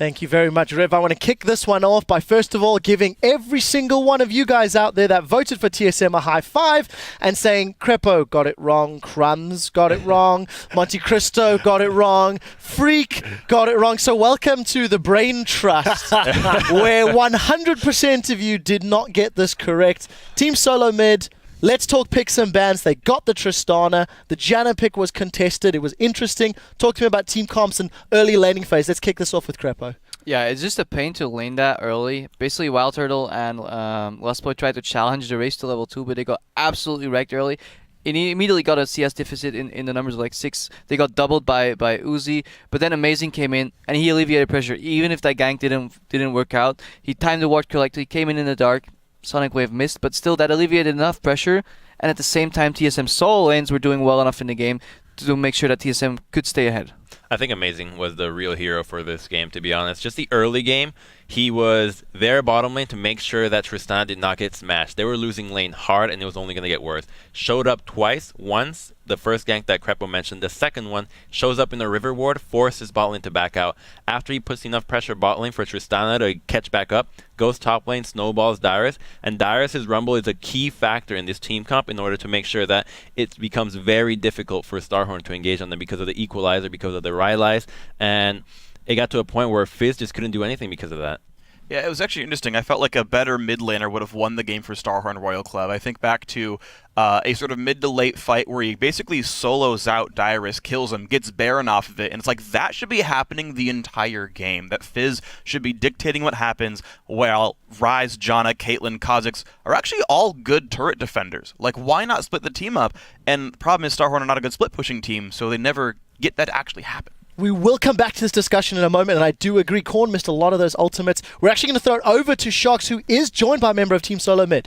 Thank you very much, Rev. I want to kick this one off by first of all giving every single one of you guys out there that voted for TSM a high five and saying Crepo got it wrong, Crumbs got it wrong, Monte Cristo got it wrong, Freak got it wrong. So welcome to the Brain Trust, where 100% of you did not get this correct. Team SoloMid, let's talk picks and bans. They got the Tristana. The Janna pick was contested. It was interesting. Talk to me about team comps and early laning phase. Let's kick this off with Crepo. Yeah, it's just a pain to lane that early. Basically, Wild Turtle and Lustboy tried to challenge the race to level 2, but they got absolutely wrecked early. And he immediately got a CS deficit in the numbers of like 6. They got doubled by Uzi, but then Amazing came in and he alleviated pressure. Even if that gank didn't work out, he timed the ward correctly, came in the dark. Sonic Wave missed, but still that alleviated enough pressure, and at the same time TSM solo lanes were doing well enough in the game to make sure that TSM could stay ahead. I think Amazing was the real hero for this game, to be honest. Just the early game, he was there bottom lane to make sure that Tristana did not get smashed. They were losing lane hard, and it was only going to get worse. Showed up twice. Once, the first gank that Crepo mentioned. The second one shows up in the river ward, forces bot lane to back out. After he puts enough pressure bot lane for Tristana to catch back up, goes top lane, snowballs Dyrus, and Dyrus' Rumble is a key factor in this team comp in order to make sure that it becomes very difficult for Starhorn to engage on them because of the equalizer, because of the Rylai's, and it got to a point where Fizz just couldn't do anything because of that. Yeah, it was actually interesting. I felt like a better mid laner would have won the game for Starhorn Royal Club. I think back to a sort of mid to late fight where he basically solos out Dyrus, kills him, gets Baron off of it, and it's like that should be happening the entire game. That Fizz should be dictating what happens while Ryze, Janna, Caitlyn, Kha'Zix are actually all good turret defenders. Like, why not split the team up? And the problem is Starhorn are not a good split pushing team, so they never get that to actually happen. We will come back to this discussion in a moment, and I do agree, Korn missed a lot of those ultimates. We're actually going to throw it over to Shox, who is joined by a member of Team SoloMid.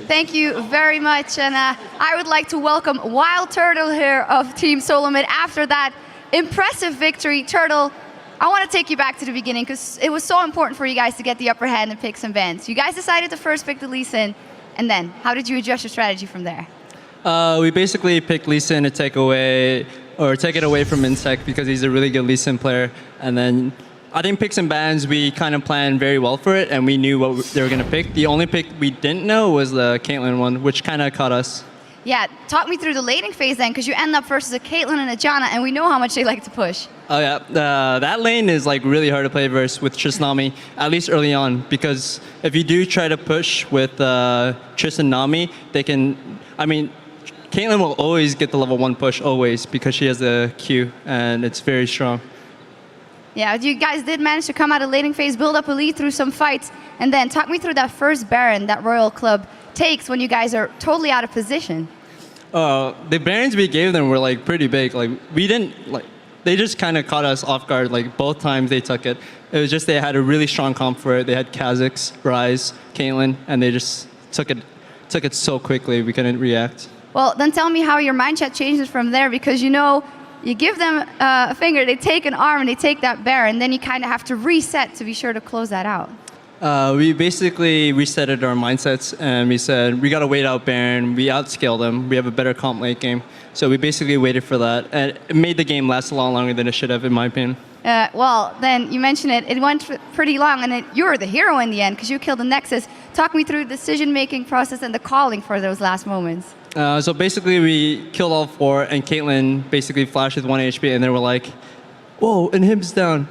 Thank you very much, and I would like to welcome Wild Turtle here of Team SoloMid after that impressive victory. Turtle, I want to take you back to the beginning because it was so important for you guys to get the upper hand and pick some bans. You guys decided to first pick the Lee Sin, and then how did you adjust your strategy from there? We basically picked Lee Sin to take it away from Insect because he's a really good Lee Sin player. And then I think picks and bans, we kind of planned very well for it, and we knew what they were going to pick. The only pick we didn't know was the Caitlyn one, which kind of caught us. Yeah, talk me through the laning phase then, because you end up versus a Caitlyn and a Janna, and we know how much they like to push. Oh yeah, that lane is like really hard to play versus with Trisnami, at least early on, because if you do try to push with Triss and Nami, they can, Caitlyn will always get the level 1 push, always, because she has the Q, and it's very strong. Yeah, you guys did manage to come out of laning phase, build up a lead through some fights, and then talk me through that first Baron that Royal Club takes when you guys are totally out of position. The Barons we gave them were like pretty big. Like we didn't they just kind of caught us off guard. Like both times they took it. It was just they had a really strong comp for it. They had Kha'Zix, Ryze, Caitlyn, and they just took it so quickly we couldn't react. Well, then tell me how your mind chat changes from there, because you know, you give them a finger, they take an arm, and they take that Baron, then you kind of have to reset to be sure to close that out. We basically resetted our mindsets, and we said, we got to wait out Baron, we outscale them, we have a better comp late game. So we basically waited for that, and it made the game last a lot longer than it should have, in my opinion. Well, then you mentioned it went pretty long, and you were the hero in the end, because you killed the Nexus. Talk me through the decision-making process and the calling for those last moments. So basically, we killed all 4, and Caitlyn basically flashed with 1 HP, and then we're like, whoa, Inhib's down.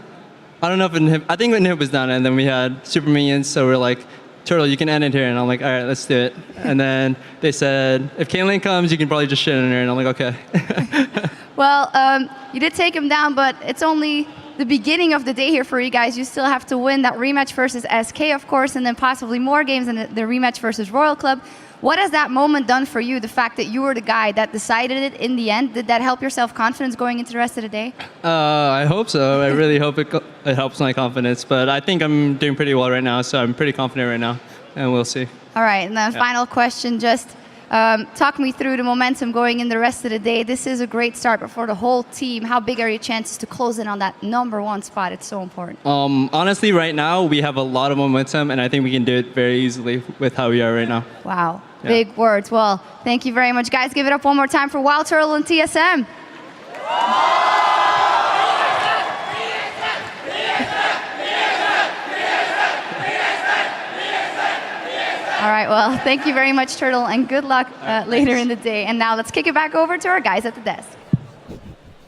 I don't know if I think Inhib was down, and then we had super minions, so we're like, Turtle, you can end it here, and I'm like, all right, let's do it. And then they said, if Caitlyn comes, you can probably just shit in her, and I'm like, okay. Well, you did take him down, but it's only the beginning of the day here for you guys. You still have to win that rematch versus SK, of course, and then possibly more games in the rematch versus Royal Club. What has that moment done for you, the fact that you were the guy that decided it in the end? Did that help your self-confidence going into the rest of the day? I hope so. I really hope it helps my confidence. But I think I'm doing pretty well right now, so I'm pretty confident right now, and we'll see. All right, and then final question, just talk me through the momentum going in the rest of the day. This is a great start, but for the whole team, how big are your chances to close in on that #1 spot? It's so important. Honestly, right now, we have a lot of momentum, and I think we can do it very easily with how we are right now. Wow, big words. Well, thank you very much. Guys, give it up one more time for Wild Turtle and TSM. right, well, thank you very much, Turtle, and good luck later in the day. And now let's kick it back over to our guys at the desk.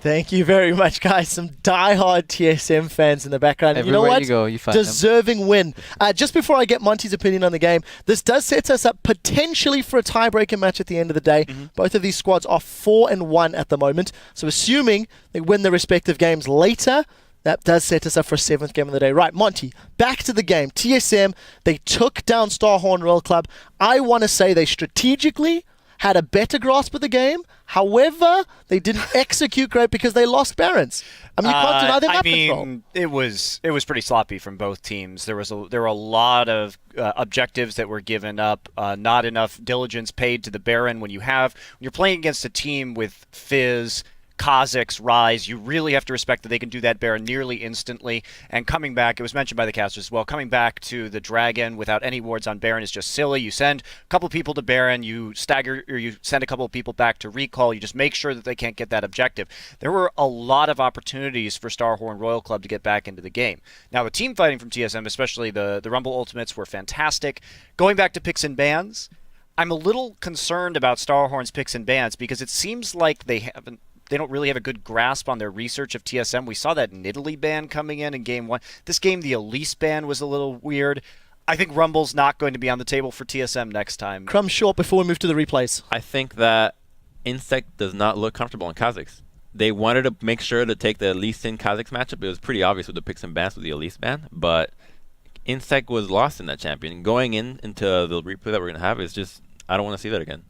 Thank you very much, guys. Some diehard TSM fans in the background. Everywhere you know what? you go, you find them. Deserving win. Just before I get Monty's opinion on the game, this does set us up potentially for a tiebreaker match at the end of the day. Both of these squads are 4-1 at the moment. So assuming they win their respective games later, that does set us up for a 7th game of the day. Right, Monty, back to the game. TSM, they took down Starhorn Royal Club. I want to say they strategically had a better grasp of the game. However, they didn't execute great because they lost Barons. I mean, you can't deny their map control. It was pretty sloppy from both teams. There were a lot of objectives that were given up. Not enough diligence paid to the Baron. When you're playing against a team with Fizz, Kha'Zix, Rise, you really have to respect that they can do that Baron nearly instantly. And coming back, it was mentioned by the casters as well, coming back to the Dragon without any wards on Baron is just silly. You send a couple people to Baron, you stagger, or you send a couple of people back to recall, you just make sure that they can't get that objective. There were a lot of opportunities for Starhorn Royal Club to get back into the game. Now, the team fighting from TSM, especially the Rumble Ultimates, were fantastic. Going back to picks and bans, I'm a little concerned about Starhorn's picks and bans because it seems like they don't really have a good grasp on their research of TSM. We saw that Nidalee ban coming in Game 1. This game, the Elise ban was a little weird. I think Rumble's not going to be on the table for TSM next time. Crumb short before we move to the replays. I think that Insect does not look comfortable in Kha'Zix. They wanted to make sure to take the Elise in Kha'Zix matchup. It was pretty obvious with the picks and bans with the Elise ban, but Insect was lost in that champion. Going into the replay that we're going to have is just, I don't want to see that again.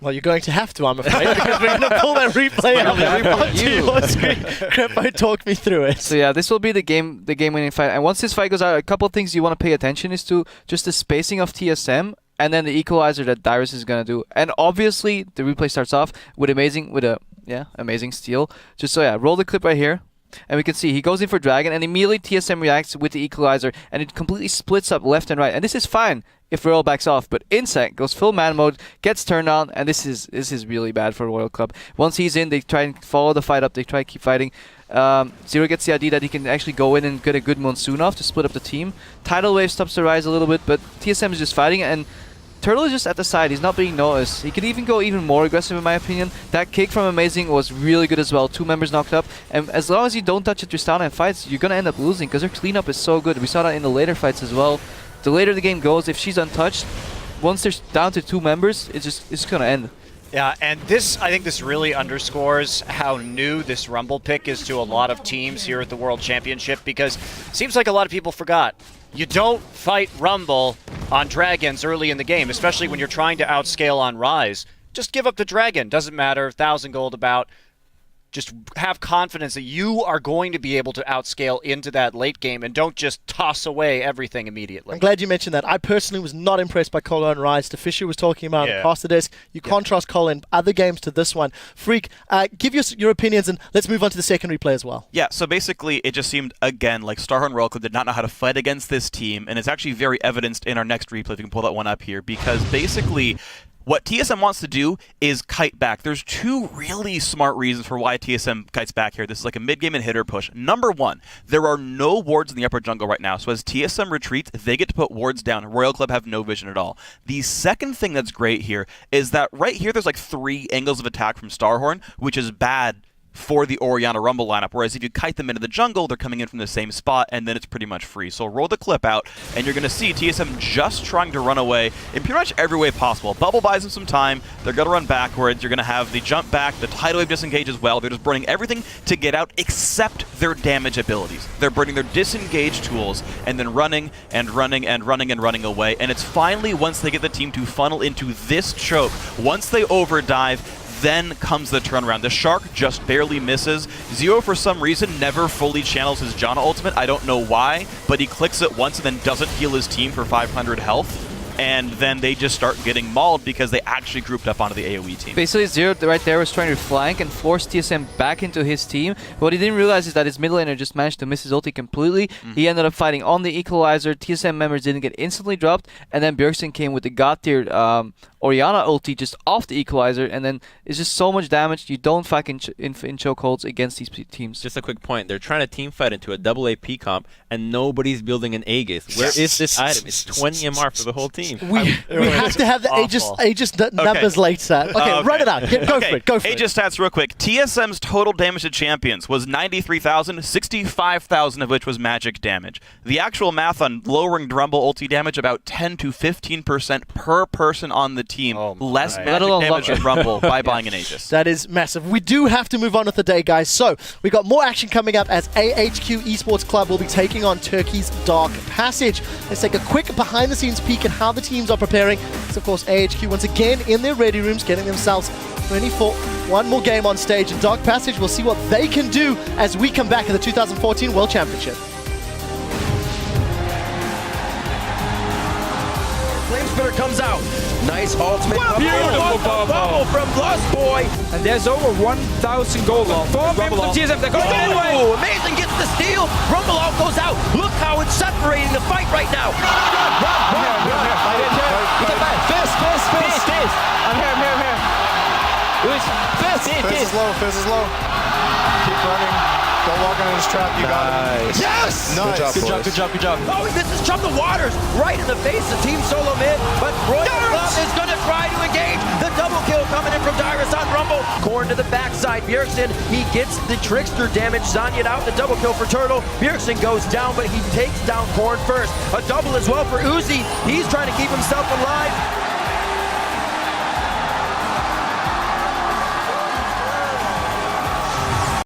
Well, you're going to have to, I'm afraid, because we're going to pull that replay up onto your screen. Crepo, talk me through it. So yeah, this will be the game-winning fight. And once this fight goes out, a couple of things you want to pay attention is to just the spacing of TSM and then the equalizer that Dyrus is going to do. And obviously, the replay starts off with amazing steal. Just so yeah, roll the clip right here. And we can see he goes in for Dragon, and immediately TSM reacts with the equalizer, and it completely splits up left and right. And this is fine if Royal backs off, but Insect goes full man mode, gets turned on, and this is really bad for Royal Club. Once he's in, they try and follow the fight up, they try to keep fighting. Zero gets the idea that he can actually go in and get a good Monsoon off to split up the team. Tidal Wave stops the Rise a little bit, but TSM is just fighting, and Turtle is just at the side. He's not being noticed. He could even go even more aggressive, in my opinion. That kick from Amazing was really good as well. 2 members knocked up. And as long as you don't touch a Tristana in fights, you're going to end up losing because her cleanup is so good. We saw that in the later fights as well. The later the game goes, if she's untouched, once there's down to 2 members, it's going to end. Yeah, and I think this really underscores how new this Rumble pick is to a lot of teams here at the World Championship, because it seems like a lot of people forgot. You don't fight Rumble on Dragons early in the game, especially when you're trying to outscale on Rise. Just give up the Dragon. Doesn't matter. 1,000 gold about. Just have confidence that you are going to be able to outscale into that late game, and don't just toss away everything immediately. I'm glad you mentioned that. I personally was not impressed by Colo and Rise. The Fisher was talking about across the desk. You contrast Colo in other games to this one. Freak, give us your opinions, and let's move on to the second replay as well. Yeah, so basically it just seemed, again, like Starhorn Royal Club did not know how to fight against this team, and it's actually very evidenced in our next replay, if you can pull that one up here, because basically what TSM wants to do is kite back. There's 2 really smart reasons for why TSM kites back here. This is like a mid-game inhibitor push. Number 1, there are no wards in the upper jungle right now, so as TSM retreats, they get to put wards down. Royal Club have no vision at all. The second thing that's great here is that right here there's like 3 angles of attack from Starhorn, which is bad for the Orianna Rumble lineup, whereas if you kite them into the jungle, they're coming in from the same spot, and then it's pretty much free. So roll the clip out, and you're going to see TSM just trying to run away in pretty much every way possible. Bubble buys them some time, they're going to run backwards, you're going to have the jump back, the tidal wave disengage as well. They're just burning everything to get out except their damage abilities. They're burning their disengage tools, and then running and running and running and running away, and it's finally once they get the team to funnel into this choke, once they overdive, then comes the turnaround. The Shark just barely misses. Zero, for some reason, never fully channels his Janna ultimate. I don't know why, but he clicks it once and then doesn't heal his team for 500 health. And then they just start getting mauled because they actually grouped up onto the AoE team. Basically, Zero right there was trying to flank and force TSM back into his team. But what he didn't realize is that his mid laner just managed to miss his ulti completely. He ended up fighting on the equalizer. TSM members didn't get instantly dropped. And then Bjergsen came with the god-tiered Orianna ulti just off the equalizer. And then it's just so much damage. You don't fight in chokeholds against these teams. Just a quick point. They're trying to team fight into a double AP comp, and nobody's building an Aegis. Where is this item? It's 20 MR for the whole team. team. We have to have the Aegis numbers later. Okay, run it out. Go for it. Go for it. Aegis stats real quick. TSM's total damage to champions was 93,000, 65,000 of which was magic damage. The actual math on lowering Rumble ulti damage, about 10 to 15% per person on the team. Less magic damage in Rumble by buying an Aegis. That is massive. We do have to move on with the day, guys. So we got more action coming up as AHQ Esports Club will be taking on Turkey's Dark Passage. Let's take a quick behind-the-scenes peek at how the teams are preparing. It's, of course, AHQ once again in their ready rooms, getting themselves ready for one more game on stage. And Dark Passage, we'll see what they can do as we come back in the 2014 World Championship. Flamespitter comes out. Nice ultimate. Beautiful bubble from Lust Boy. And there's over 1,000 gold left. 4 members of TSM. They're going anyway. Amazing gets the steal. Rumble out goes out. Look how it's separating the fight right now. Fizz. I'm here. Fizz is low. Keep running. Don't walk into his trap, you got it. Yes! Nice. Good job. Oh, he misses Chum the Waters right in the face of Team SoloMid, but Royal Club is going to try to engage. The double kill coming in from Dyrus on Rumble. Korn to the backside. Bjergsen, he gets the Trickster damage. Zanya'd out, the double kill for Turtle. Bjergsen goes down, but he takes down Korn first. A double as well for Uzi. He's trying to keep himself alive.